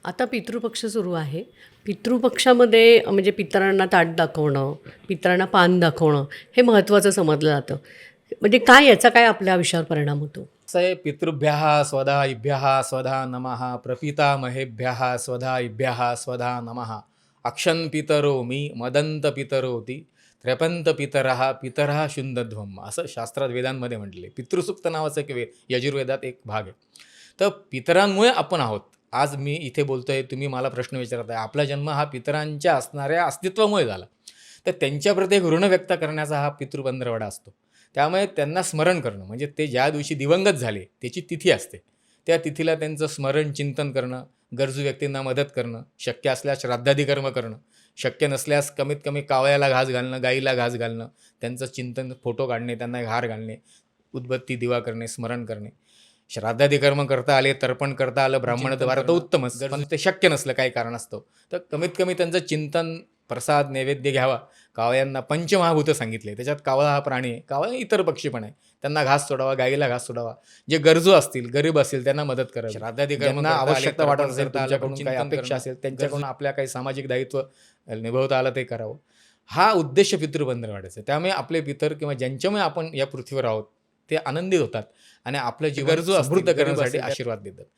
आता पितृपक्ष सुरू आहे. पितृपक्षामध्ये म्हणजे पितरांना ताट दाखवणं, पितरांना पान दाखवणं हे महत्त्वाचं समजलं जातं. म्हणजे काय याचा काय आपल्या आयुष्यावर परिणाम होतो? असं आहे, पितृभ्यः स्वधा इभ्यः स्वधा नमः प्रपितामहेभ्यः स्वधा इभ्यः स्वधा नमः अक्षन् पितरो मी मदंत पितरोती त्र्यपंत पितरः शुंदध्वम असं शास्त्रात वेदांमध्ये म्हटले. पितृसूक्त नावाचं एक यजुर्वेदात एक भाग आहे. तर पितरांमुळे आपण आहोत. आज मी इथे बोलतोय, तुम्ही मला प्रश्न विचारत आहे. आपला जन्म हा पितरांच्या असणाऱ्या अस्तित्वामुळे झाला. तर त्यांच्याप्रती एक ऋण व्यक्त करण्याचा हा पितृपंधरवडा असतो. त्यामुळे त्यांना स्मरण करणं म्हणजे ते ज्या दिवशी दिवंगत झाले त्याची तिथी असते. त्या तिथीला त्यांचं स्मरण चिंतन करणं, गरजू व्यक्तींना मदत करणं, शक्य असल्यास श्राद्धादी कर्म करणं, शक्य नसल्यास कमीत कमी कावळ्याला घास घालणं, गाईला घास घालणं, त्यांचं चिंतन, फोटो काढणे, त्यांना एक हार घालणे, उदबत्ती दिवा करणे, स्मरण करणे. श्राद्धादी कर्म करता आले, तर्पण करता आलं ब्राह्मणद्वारा तर उत्तमच, पण ते शक्य नसलं काही कारणास्तव तर कमीत कमी त्यांचं चिंतन, प्रसाद, नैवेद्य घ्यावा. कावळ्यांना पंचमहाभूत सांगितले, त्याच्यात कावळा हा प्राणी आहे, कावळा इतर पक्षी पण आहे. त्यांना घास सोडावा, गाईला घास सोडावा. जे गरजू असतील, गरीब असतील त्यांना मदत करावी. श्राद्धादी कर्म आवश्यकता वाटत असेल, तुमच्याकडून काही अपेक्षा असेल, त्यांच्याकडून आपल्या काही सामाजिक दायित्व निभवता आलं ते करावं. हा उद्देश पितृपंधरवड्याचा. त्यामुळे आपले पितर किंवा ज्यांच्यामुळे आपण या पृथ्वीवर आहोत ते आनंदित होतात आणि आपलं जीवन गरजू समृद्ध करण्यासाठी आशीर्वाद देतात.